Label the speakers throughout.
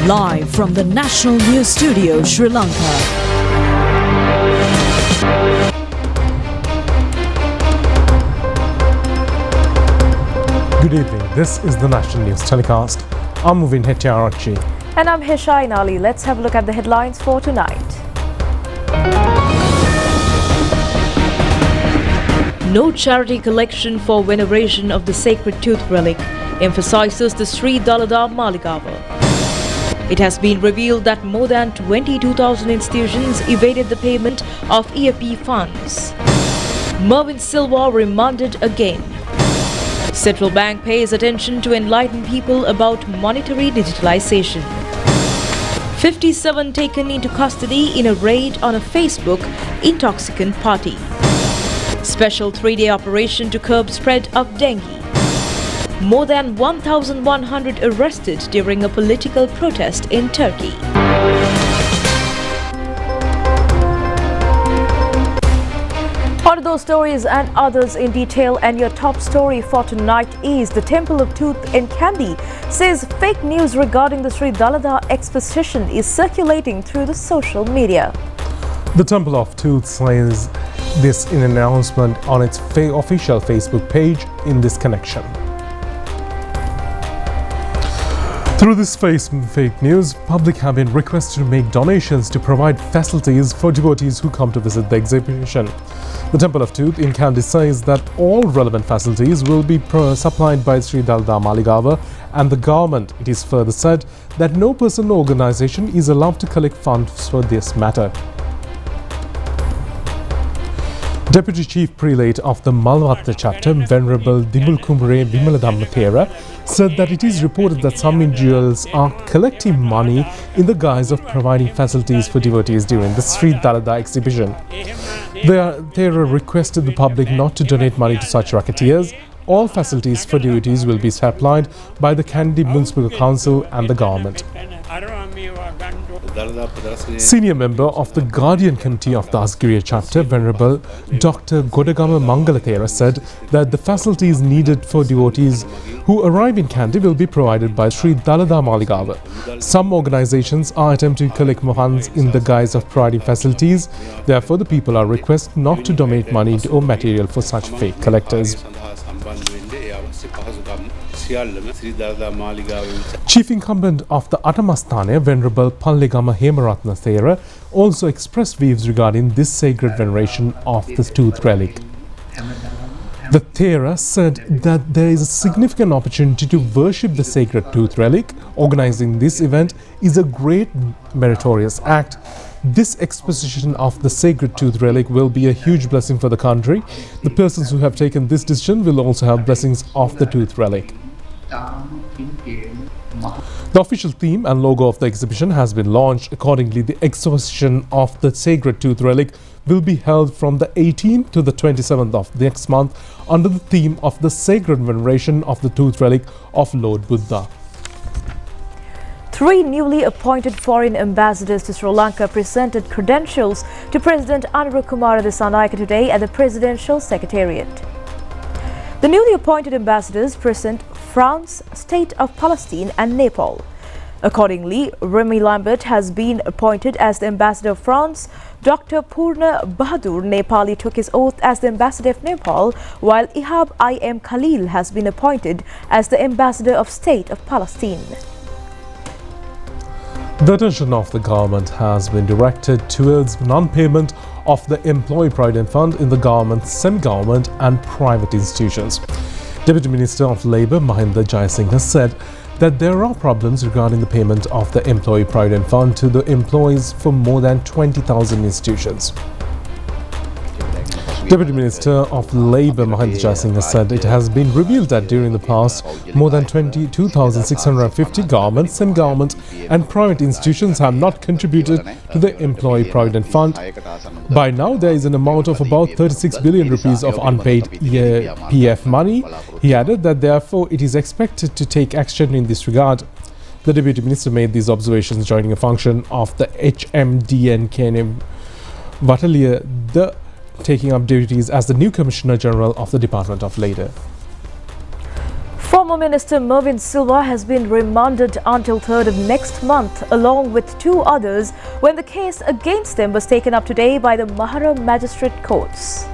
Speaker 1: Live from the National News Studio, Sri Lanka.
Speaker 2: Good evening, this is the National News Telecast. I'm Muvin Hettiarachchi.
Speaker 3: And I'm Hishain Ali. Let's have a look at the headlines for tonight.
Speaker 4: No charity collection for veneration of the sacred tooth relic, emphasizes the Sri Dalada Maligava. It has been revealed that more than 22,000 institutions evaded the payment of EFP funds. Mervyn Silva remanded again. Central Bank pays attention to enlighten people about monetary digitalization. 57 taken into custody in a raid on a Facebook intoxicant party. Special 3-day operation to curb spread of dengue. More than 1,100 arrested during a political protest in Turkey.
Speaker 3: On to those stories and others in detail, and your top story for tonight is the Temple of Tooth in Kandy says fake news regarding the Sri Dalada exposition is circulating through the social media.
Speaker 2: The Temple of Tooth says this in an announcement on its official Facebook page in this connection. Through this fake news, public have been requested to make donations to provide facilities for devotees who come to visit the exhibition. The Temple of Tooth in Kandy says that all relevant facilities will be supplied by Sri Dalada Maligava and the government. It is further said that no person or organization is allowed to collect funds for this matter. Deputy Chief Prelate of the Malvatta chapter, Venerable Dimulkumre Vimaladhamma Thera, said that it is reported that some individuals are collecting money in the guise of providing facilities for devotees during the Sri Dalada exhibition. Thera requested the public not to donate money to such racketeers. All facilities for devotees will be supplied by the Kandy Municipal Council and the government. Senior member of the Guardian Committee of the Asgiriya chapter, Venerable Dr. Godagama Mangalathera, said that the facilities needed for devotees who arrive in Kandy will be provided by Sri Dalada Maligava. Some organizations are attempting to collect funds in the guise of providing facilities. Therefore, the people are requested not to donate money or material for such fake collectors. Chief incumbent of the Atamasthane, Venerable Palligama Hemaratna Thera, also expressed views regarding this sacred veneration of the tooth relic. The Thera said that there is a significant opportunity to worship the sacred tooth relic. Organizing this event is a great meritorious act. This exposition of the sacred tooth relic will be a huge blessing for the country. The persons who have taken this decision will also have blessings of the tooth relic. The official theme and logo of the exhibition has been launched. Accordingly, the exposition of the sacred tooth relic will be held from the 18th to the 27th of next month under the theme of the sacred veneration of the tooth relic of Lord Buddha.
Speaker 3: 3 newly appointed foreign ambassadors to Sri Lanka presented credentials to President Anurukumara Dissanayake today at the Presidential Secretariat. The newly appointed ambassadors present France, State of Palestine and Nepal. Accordingly, Remy Lambert has been appointed as the ambassador of France. Dr. Purna Bahadur Nepali took his oath as the ambassador of Nepal, while Ihab I.M. Khalil has been appointed as the ambassador of State of Palestine.
Speaker 2: The attention of the government has been directed towards non-payment of the Employee Provident Fund in the government, semi-government and private institutions. Deputy Minister of Labour Mahinda Jayasinghe said that there are problems regarding the payment of the Employee Provident Fund to the employees for more than 20,000 institutions. Deputy Minister of Labour Mahinda Jayasinghe said it has been revealed that during the past, more than 22,650 government, semi-government and private institutions have not contributed to the Employee Provident Fund. By now, there is an amount of about 36 billion rupees of unpaid PF money. He added that therefore it is expected to take action in this regard. The Deputy Minister made these observations joining a function of the HMDN Vataliya, the taking up duties as the new Commissioner General of the Department of Labour.
Speaker 3: Former Former Minister Mervyn Silva has been remanded until 3rd of next month, along with 2 others, when the case against them was taken up today by the Mahara Magistrate Courts.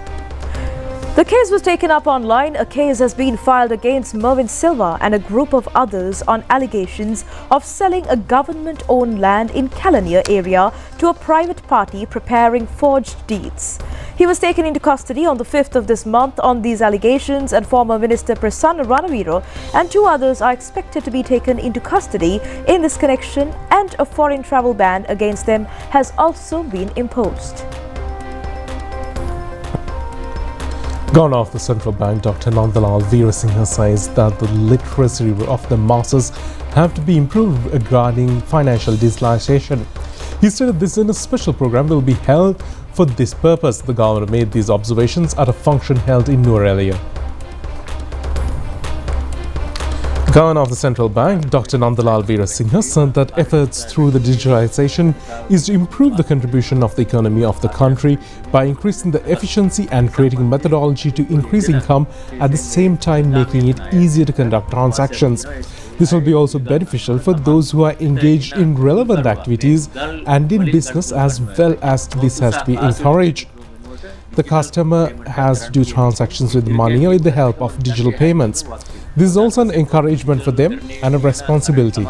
Speaker 3: The case was taken up online. A case has been filed against Mervyn Silva and a group of others on allegations of selling a government-owned land in Kalaniya area to a private party preparing forged deeds. He was taken into custody on the 5th of this month on these allegations, and former Minister Prasanna Ranavira and 2 others are expected to be taken into custody in this connection, and a foreign travel ban against them has also been imposed.
Speaker 2: Governor of the Central Bank, Dr. Nandalal Veerasinghe, says that the literacy of the masses have to be improved regarding financial digitalization. He stated this in a special program will be held for this purpose. The governor made these observations at a function held in Nuwara. Governor of the Central Bank, Dr. Nandalal Veerasinghe, said that efforts through the digitalization is to improve the contribution of the economy of the country by increasing the efficiency and creating a methodology to increase income, at the same time making it easier to conduct transactions. This will be also beneficial for those who are engaged in relevant activities and in business, as well as this has to be encouraged. The customer has to do transactions with money with the help of digital payments. This is also an encouragement for them and a responsibility.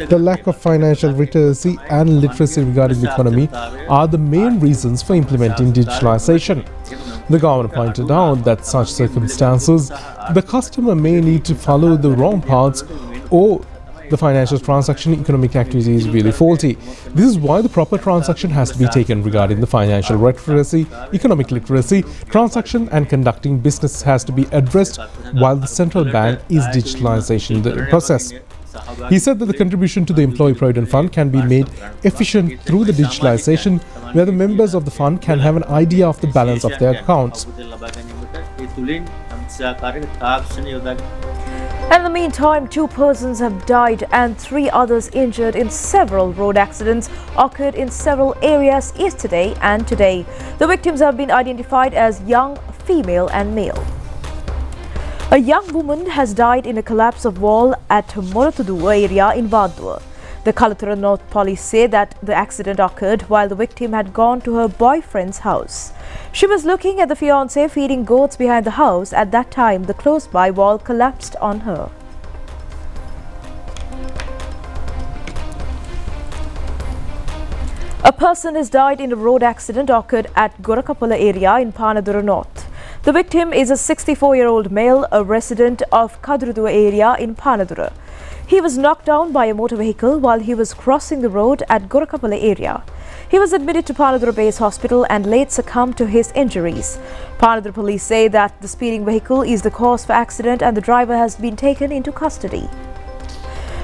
Speaker 2: The lack of financial literacy and literacy regarding the economy are the main reasons for implementing digitalization. The government pointed out that such circumstances, the customer may need to follow the wrong paths, or the financial transaction economic activity is really faulty. This is why the proper transaction has to be taken regarding the financial literacy, economic literacy, transaction and conducting business has to be addressed while the central bank is digitalization the process. He said that the contribution to the Employee Provident Fund can be made efficient through the digitalization, where the members of the fund can have an idea of the balance of their accounts.
Speaker 3: In the meantime, 2 persons have died and 3 others injured in several road accidents occurred in several areas yesterday and today. The victims have been identified as young, female and male. A young woman has died in a collapse of wall at Moratudu area in Vadua. The Kalatura North police say that the accident occurred while the victim had gone to her boyfriend's house. She was looking at the fiancé feeding goats behind the house. At that time, the close-by wall collapsed on her. A person has died in a road accident occurred at Gorakapala area in Panadura North. The victim is a 64-year-old male, a resident of Kadrudu area in Panadura. He was knocked down by a motor vehicle while he was crossing the road at Gorakapala area. He was admitted to Panadura Base Hospital and late succumbed to his injuries. Panadura police say that the speeding vehicle is the cause for accident and the driver has been taken into custody.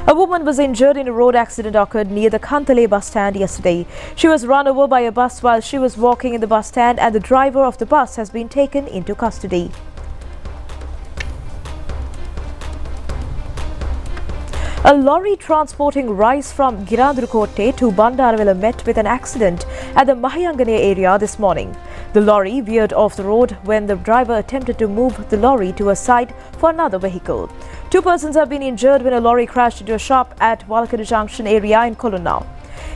Speaker 3: A woman was injured in a road accident occurred near the Kantale bus stand yesterday. She was run over by a bus while she was walking in the bus stand, and the driver of the bus has been taken into custody. A lorry transporting rice from Girandrukotte to Bandaravela met with an accident at the Mahayangane area this morning. The lorry veered off the road when the driver attempted to move the lorry to a side for another vehicle. 2 persons have been injured when a lorry crashed into a shop at Walakadu Junction area in Koluna.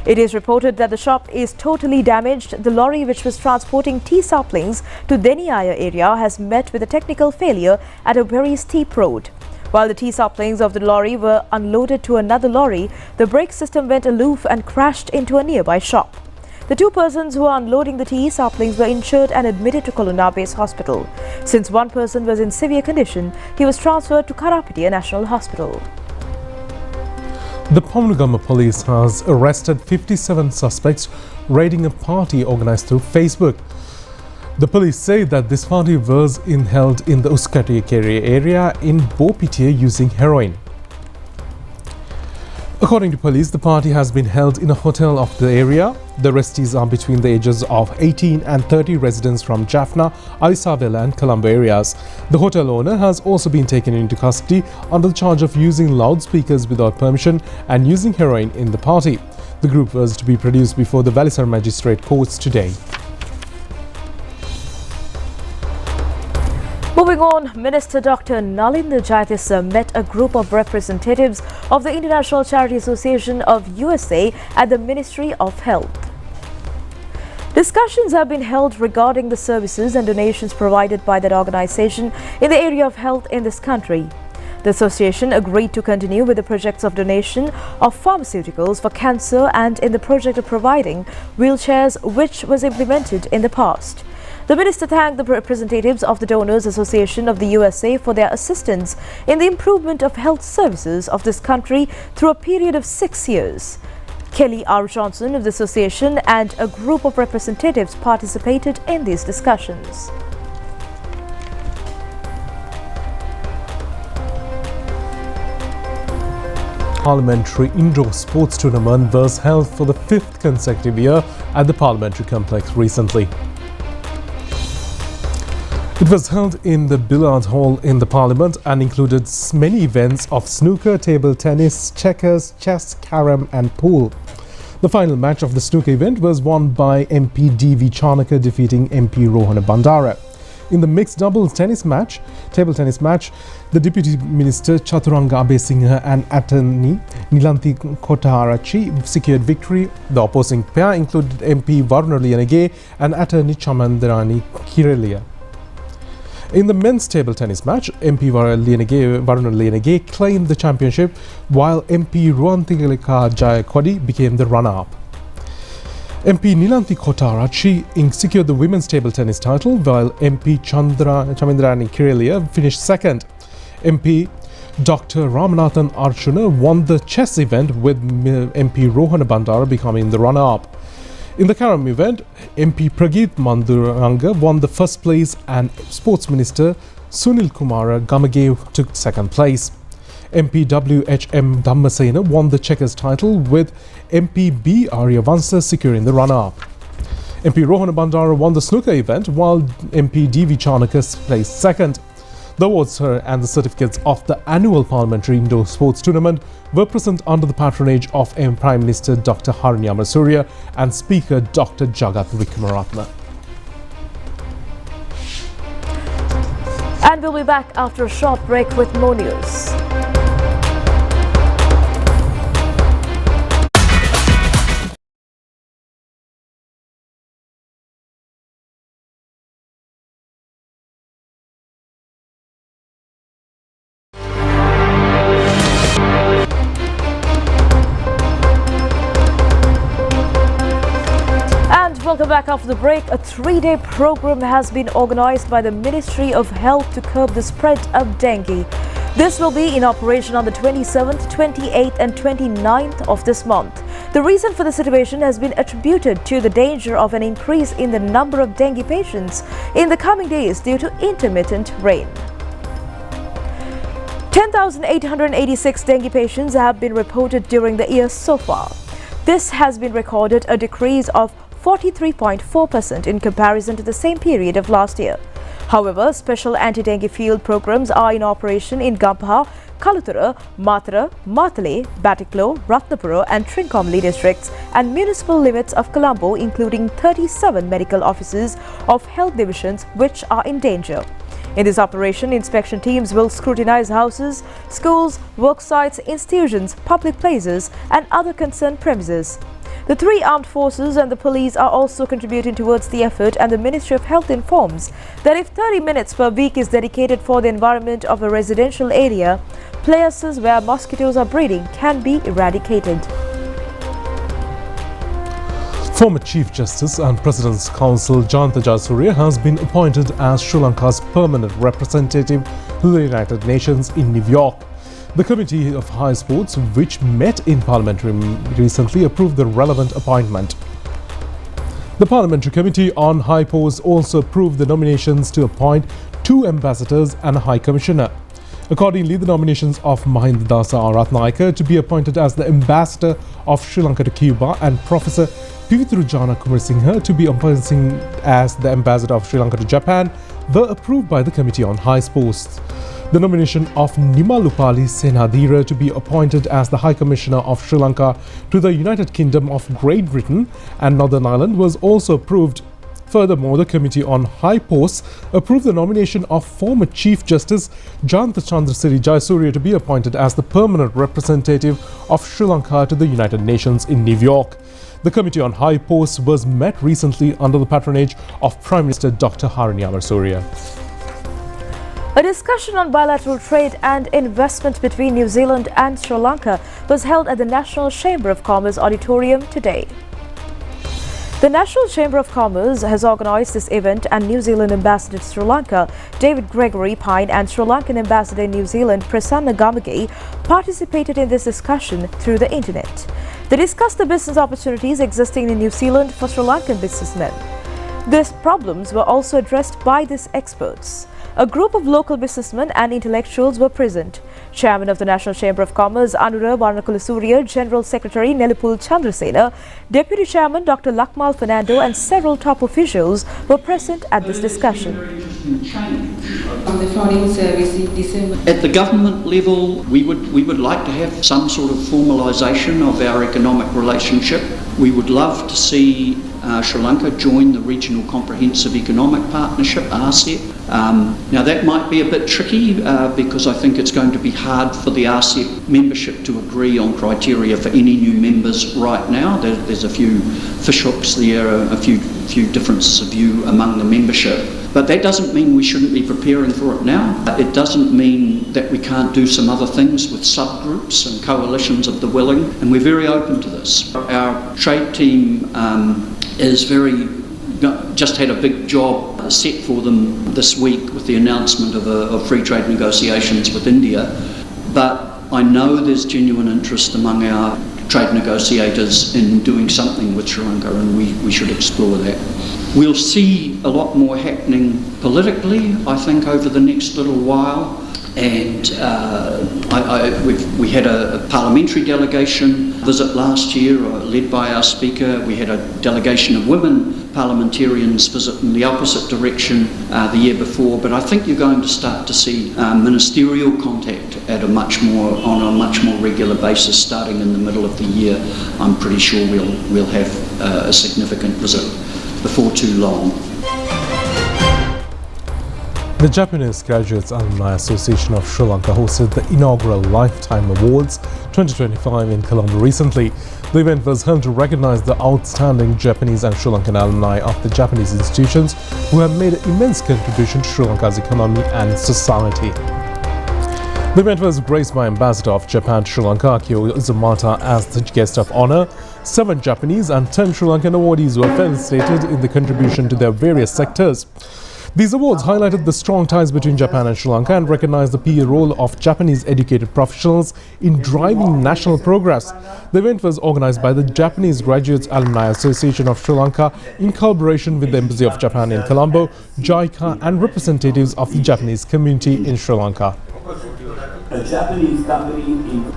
Speaker 3: It is reported that the shop is totally damaged. The lorry, which was transporting tea saplings to Deniaya area, has met with a technical failure at a very steep road. While the tea saplings of the lorry were unloaded to another lorry, the brake system went aloof and crashed into a nearby shop. The 2 persons who were unloading the tea saplings were injured and admitted to Koluna Base Hospital. Since 1 person was in severe condition, he was transferred to Karapitiya National Hospital.
Speaker 2: The Pamunagama police has arrested 57 suspects raiding a party organized through Facebook. The police say that this party was held in the Uskati area in Bopitiya using heroin. According to police, the party has been held in a hotel of the area. The arrestees are between the ages of 18 and 30 residents from Jaffna, Alisavela and Colombo areas. The hotel owner has also been taken into custody under the charge of using loudspeakers without permission and using heroin in the party. The group was to be produced before the Valisar Magistrate Courts today.
Speaker 3: Moving on, Minister Dr. Nalinda Jayatissa met a group of representatives of the International Charity Association of USA at the Ministry of Health. Discussions have been held regarding the services and donations provided by that organization in the area of health in this country. The association agreed to continue with the projects of donation of pharmaceuticals for cancer and in the project of providing wheelchairs, which was implemented in the past. The minister thanked the representatives of the Donors Association of the USA for their assistance in the improvement of health services of this country through a period of 6 years. Kelly R. Johnson of the association and a group of representatives participated in these discussions.
Speaker 2: Parliamentary indoor sports tournament was held for the 5th consecutive year at the Parliamentary complex recently. It was held in the Billiard Hall in the Parliament and included many events of snooker, table tennis, checkers, chess, carom and pool. The final match of the snooker event was won by MP D.V. Chanaka defeating MP Rohana Bandara. In the mixed doubles table tennis match, the Deputy Minister Chaturanga Abesinghe and attorney Nilanthi Kotarachi secured victory. The opposing pair included MP Varuna Liyanage and attorney Chamandarani Kirelia. In the men's table tennis match, MP Varuna Liyanage claimed the championship, while MP Ruantigalika Jayakodi became the runner-up. MP Nilanthi Kotarachi secured the women's table tennis title, while MP Chamandarani Kirelia finished second. MP Dr. Ramanathan Archana won the chess event, with MP Rohana Bandara becoming the runner-up. In the carom event, MP Prageet Manduranga won the first place and Sports Minister Sunil Kumar Gamage took second place. MP W.H.M. Dhammasena won the checkers title, with MP B. Aryavansa securing the runner-up. MP Rohana Bandara won the snooker event, while MP D.V. Chanaka placed second. The awards and the certificates of the annual Parliamentary Indoor Sports Tournament were present under the patronage of Prime Minister Dr. Harini Amarasuriya and Speaker Dr. Jagat Wickramaratne.
Speaker 3: And we'll be back after a short break with more news. Welcome back after the break. A 3-day program has been organized by the Ministry of Health to curb the spread of dengue. This will be in operation on the 27th, 28th and 29th of this month. The reason for the situation has been attributed to the danger of an increase in the number of dengue patients in the coming days due to intermittent rain. 10,886 dengue patients have been reported during the year so far. This has been recorded a decrease of 43.4% in comparison to the same period of last year. However, special anti-dengue field programs are in operation in Gampaha, Kaluthura, Mathura, Mathale, Batiklo, Ratnapura and Trincomalee districts and municipal limits of Colombo, including 37 medical offices of health divisions which are in danger. In this operation, inspection teams will scrutinize houses, schools, work sites, institutions, public places and other concerned premises. The 3 armed forces and the police are also contributing towards the effort, and the Ministry of Health informs that if 30 minutes per week is dedicated for the environment of a residential area, places where mosquitoes are breeding can be eradicated.
Speaker 2: Former Chief Justice and President's Counsel Jayanta Jayasuriya has been appointed as Sri Lanka's permanent representative to the United Nations in New York. The Committee of High Sports, which met in Parliamentary recently, approved the relevant appointment. The Parliamentary Committee on High Posts also approved the nominations to appoint 2 ambassadors and a High Commissioner. Accordingly, the nominations of Mahinda Dasa Aratnayaka to be appointed as the Ambassador of Sri Lanka to Cuba and Professor Pivitrujana Kumarsinghe to be appointed as the Ambassador of Sri Lanka to Japan were approved by the Committee on High Posts. The nomination of Nimalupali Senadira to be appointed as the High Commissioner of Sri Lanka to the United Kingdom of Great Britain and Northern Ireland was also approved. Furthermore, the Committee on High Posts approved the nomination of former Chief Justice Jayanta Chandrasiri Jayasuriya to be appointed as the permanent representative of Sri Lanka to the United Nations in New York. The Committee on High Posts was met recently under the patronage of Prime Minister Dr. Harini Amarasuriya.
Speaker 3: A discussion on bilateral trade and investment between New Zealand and Sri Lanka was held at the National Chamber of Commerce Auditorium today. The National Chamber of Commerce has organised this event, and New Zealand Ambassador to Sri Lanka, David Gregory Pine, and Sri Lankan Ambassador in New Zealand, Prasanna Gamage, participated in this discussion through the internet. They discussed the business opportunities existing in New Zealand for Sri Lankan businessmen. These problems were also addressed by these experts. A group of local businessmen and intellectuals were present. Chairman of the National Chamber of Commerce, Anura Varnakulasuriya, General Secretary Nelipul Chandrasena, Deputy Chairman Dr. Lakmal Fernando, and several top officials were present at this discussion.
Speaker 5: At the government level, we would like to have some sort of formalisation of our economic relationship. We would love to see Sri Lanka join the Regional Comprehensive Economic Partnership, RCEP. Now that might be a bit tricky because I think it's going to be hard for the RCEP membership to agree on criteria for any new members right now. There's a few fishhooks there, a few differences of view among the membership. But that doesn't mean we shouldn't be preparing for it now. It doesn't mean that we can't do some other things with subgroups and coalitions of the willing, and we're very open to this. Our trade team just had a big job set for them this week with the announcement of free trade negotiations with India. But I know there's genuine interest among our trade negotiators in doing something with Sri Lanka, and we should explore that. We'll see a lot more happening politically, I think, over the next little while. And we had a parliamentary delegation visit last year, led by our Speaker. We had a delegation of women parliamentarians visit in the opposite direction the year before. But I think you're going to start to see ministerial contact on a much more regular basis starting in the middle of the year. I'm pretty sure we'll have a significant visit before too long.
Speaker 2: The Japanese Graduates Alumni Association of Sri Lanka hosted the inaugural Lifetime Awards 2025 in Colombo recently. The event was held to recognize the outstanding Japanese and Sri Lankan alumni of the Japanese institutions who have made an immense contribution to Sri Lanka's economy and society. The event was graced by Ambassador of Japan to Sri Lanka, Akio Izumata, as the guest of honor. 7 Japanese and 10 Sri Lankan awardees were felicitated in the contribution to their various sectors. These awards highlighted the strong ties between Japan and Sri Lanka and recognized the peer role of Japanese educated professionals in driving national progress. The event was organized by the Japanese Graduates Alumni Association of Sri Lanka in collaboration with the Embassy of Japan in Colombo, JICA, and representatives of the Japanese community in Sri Lanka.
Speaker 6: A Japanese company in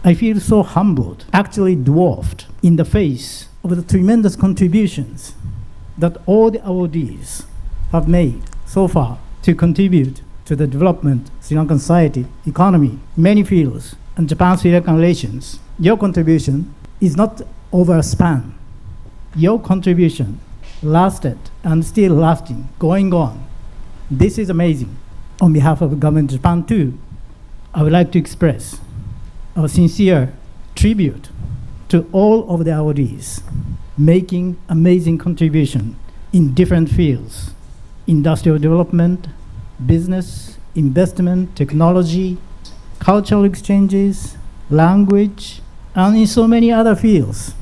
Speaker 7: I feel so humbled, actually dwarfed, in the face of the tremendous contributions that all the awardees have made so far to contribute to the development of Sri Lankan society, economy, many fields, and Japan-Sri Lankan relations. Your contribution is not over a span. Your contribution lasted and still lasting, going on. This is amazing. On behalf of the government of Japan too, I would like to express our sincere tribute to all of the awardees making amazing contribution in different fields: industrial development, business, investment, technology, cultural exchanges, language, and in so many other fields.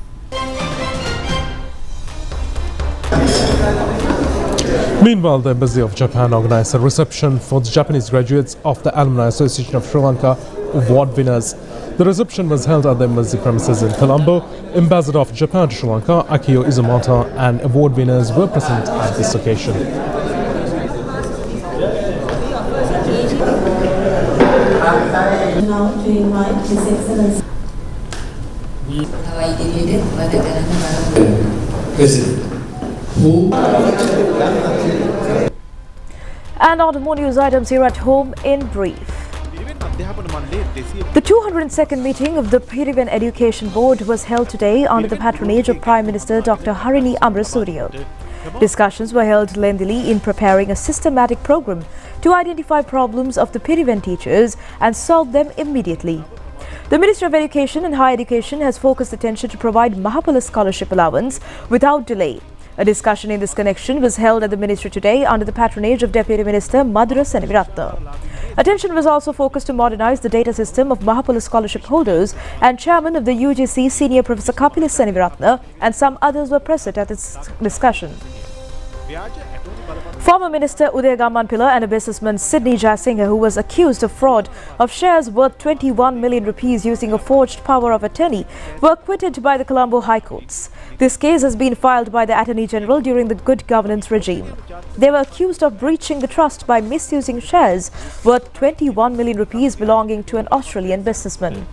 Speaker 2: Meanwhile, the Embassy of Japan organized a reception for the Japanese graduates of the Alumni Association of Sri Lanka award winners. The reception was held at the embassy premises in Colombo. Ambassador of Japan to Sri Lanka, Akio Izumata, and award winners were present at this occasion.
Speaker 8: Now to invite His Excellency.
Speaker 3: And on more news items here at home in brief. The 202nd meeting of the Pirivan Education Board was held today under the patronage of Prime Minister Dr. Harini Amrasuriya. Discussions were held lengthily in preparing a systematic program to identify problems of the Pirivan teachers and solve them immediately. The Ministry of Education and Higher Education has focused attention to provide Mahapala scholarship allowance without delay. A discussion in this connection was held at the Ministry today under the patronage of Deputy Minister Madhura Seneviratne. Attention was also focused to modernize the data system of Mahapala scholarship holders, and Chairman of the UGC Senior Professor Kapila Seneviratne and some others were present at this discussion. Former Minister Udaya Gammanpilla and a businessman Sydney Jayasinghe, who was accused of fraud of shares worth 21 million rupees using a forged power of attorney, were acquitted by the Colombo High Courts. This case has been filed by the Attorney General during the good governance regime. They were accused of breaching the trust by misusing shares worth 21 million rupees belonging to an Australian businessman.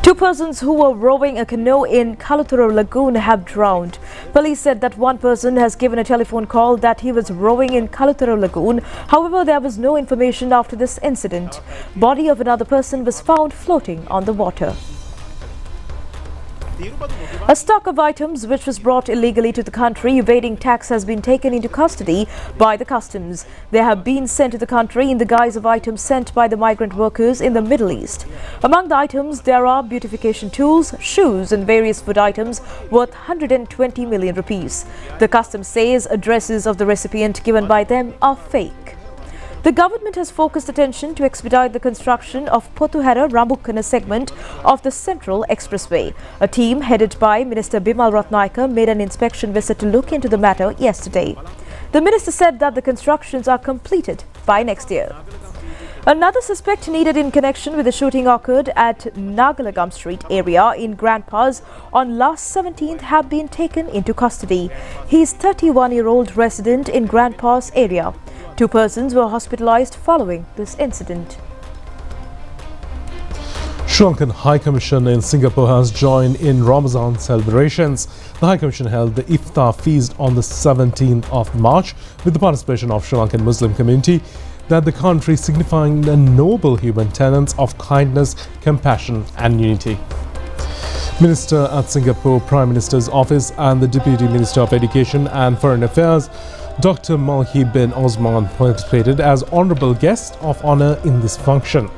Speaker 3: Two persons who were rowing a canoe in Kaluthura Lagoon have drowned. Police said that one person has given a telephone call that he was rowing in Kaluthura Lagoon. However, there was no information after this incident. Body of another person was found floating on the water. A stock of items which was brought illegally to the country evading tax has been taken into custody by the customs. They have been sent to the country in the guise of items sent by the migrant workers in the Middle East. Among the items, there are beautification tools, shoes and various food items worth 120 million rupees. The customs says addresses of the recipient given by them are fake. The government has focused attention to expedite the construction of Pothuhera-Rambukkana segment of the Central Expressway. A team headed by Minister Bimal Ratnayake made an inspection visit to look into the matter yesterday. The minister said that the constructions are completed by next year. Another suspect needed in connection with the shooting occurred at Nagalagam Street area in Grand Pas on last 17th have been taken into custody. He is 31-year-old resident in Grand Pas area. Two persons were hospitalized following this incident.
Speaker 2: Sri Lankan High Commission in Singapore has joined in Ramadan celebrations. The High Commission held the Iftar feast on the 17th of March with the participation of Sri Lankan Muslim community, that the country signifying the noble human tenets of kindness, compassion and unity. Minister at Singapore Prime Minister's Office and the Deputy Minister of Education and Foreign Affairs, Dr. Malhi bin Osman, participated as Honourable Guest of Honour in this function.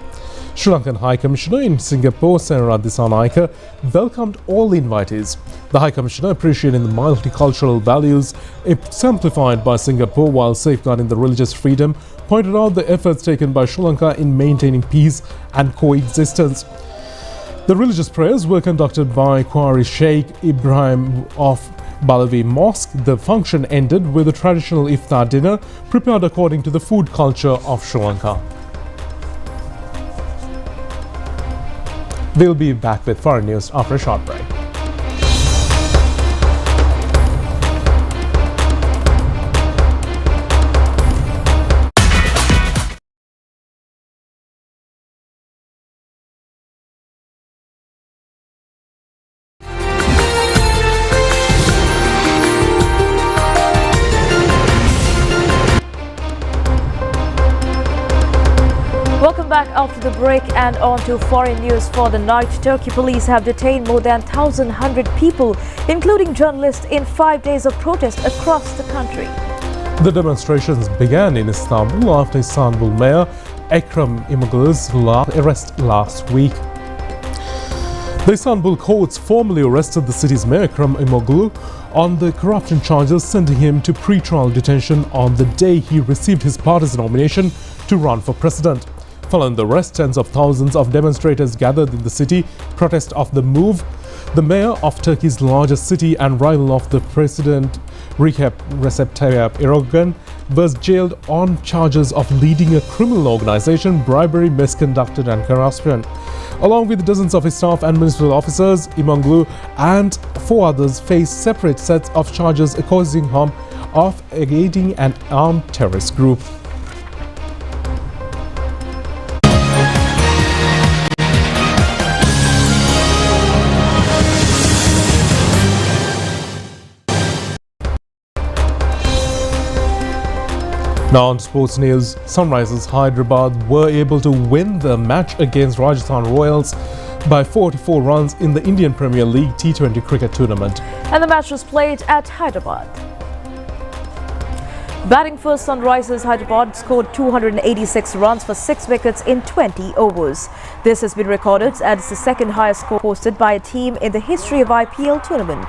Speaker 2: Sri Lankan High Commissioner in Singapore, Senara Dissanayake, welcomed all the invitees. The High Commissioner, appreciating the multicultural values exemplified by Singapore while safeguarding the religious freedom, pointed out the efforts taken by Sri Lanka in maintaining peace and coexistence. The religious prayers were conducted by Qari Sheikh Ibrahim of Balawi Mosque. The function ended with a traditional iftar dinner prepared according to the food culture of Sri Lanka. We'll be back with foreign news after a short break.
Speaker 3: Welcome back after the break and on to foreign news for the night. Turkey police have detained more than 1,100 people, including journalists, in 5 days of protest across the country.
Speaker 2: The demonstrations began in Istanbul after Istanbul Mayor Ekrem İmamoğlu's arrest last week. The Istanbul courts formally arrested the city's mayor Ekrem İmamoğlu on the corruption charges, sending him to pre-trial detention on the day he received his party's nomination to run for president. Following the arrest, tens of thousands of demonstrators gathered in the city, protest of the move. The mayor of Turkey's largest city and rival of the president Recep Tayyip Erdogan was jailed on charges of leading a criminal organization, bribery, misconduct and corruption. Along with dozens of his staff and municipal officers, İmamoğlu and 4 others face separate sets of charges causing harm of aiding an armed terrorist group. Now on sports news, Sunrisers Hyderabad were able to win the match against Rajasthan Royals by 44 runs in the Indian Premier League T20 cricket tournament.
Speaker 3: And the match was played at Hyderabad. Batting first, Sunrisers Hyderabad scored 286 runs for 6 wickets in 20 overs. This has been recorded as the second highest score posted by a team in the history of IPL tournament.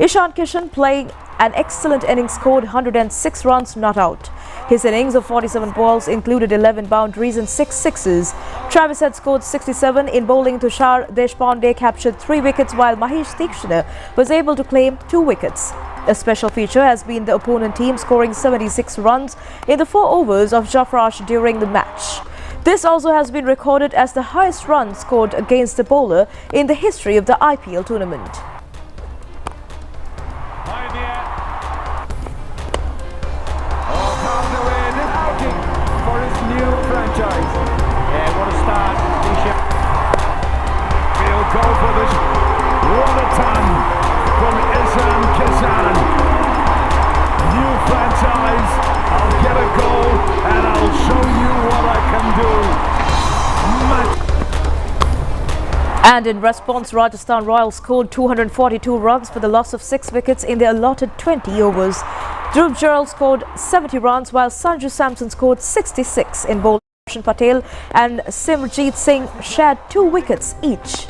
Speaker 3: Ishan Kishan, playing an excellent innings, scored 106 runs not out. His innings of 47 balls included 11 boundaries and 6 sixes. Travis had scored 67 in bowling. Tushar Deshpande captured 3 wickets while Mahesh Tikshana was able to claim 2 wickets. A special feature has been the opponent team scoring 76 runs in the 4 overs of Jafrash during the match. This also has been recorded as the highest run scored against a bowler in the history of the IPL tournament. And in response, Rajasthan Royals scored 242 runs for the loss of 6 wickets in the allotted 20 overs. Dhruv Jural scored 70 runs while Sanju Samson scored 66 in bowling. Darshan Patel and Simrjeet Singh shared 2 wickets each.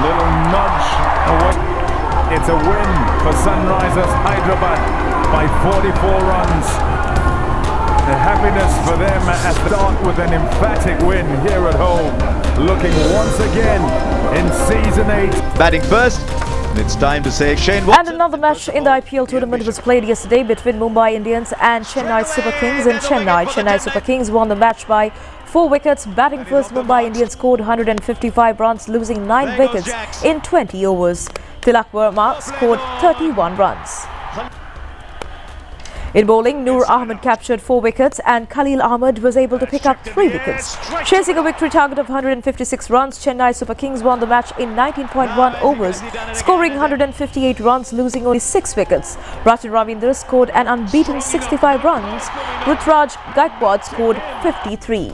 Speaker 8: Little nudge away. It's a win for Sunrisers Hyderabad by 44 runs. The happiness for them at the start with an emphatic win here at home. Looking once again in season 8.
Speaker 9: Batting first, it's time to say Shane.
Speaker 3: And another match in the IPL tournament was played yesterday between Mumbai Indians and Chennai Super Kings in Chennai. Chennai Super Kings won the match by 4 wickets. Batting first, Mumbai Indians scored 155 runs, losing 9 wickets in 20 overs. Tilak Verma scored 31 runs. In bowling, Noor Ahmed captured 4 wickets and Khalil Ahmed was able to pick up 3 wickets. Chasing a victory target of 156 runs, Chennai Super Kings won the match in 19.1 overs, scoring 158 runs, losing only 6 wickets. Rachin Ravindra scored an unbeaten 65 runs. Rutraj Gaikwad scored 53.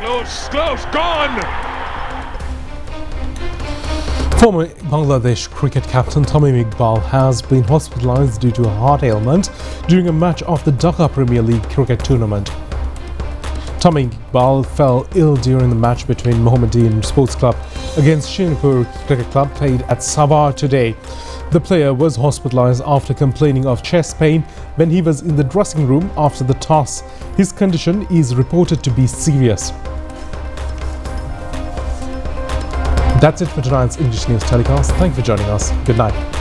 Speaker 8: Close, gone!
Speaker 2: Former Bangladesh cricket captain Tamim Iqbal has been hospitalized due to a heart ailment during a match of the Dhaka Premier League cricket tournament. Tamim Iqbal fell ill during the match between Mohammedan Sports Club against Shinapur Cricket Club played at Savar today. The player was hospitalized after complaining of chest pain when he was in the dressing room after the toss. His condition is reported to be serious. That's it for tonight's English News Telecast. Thank you for joining us. Good night.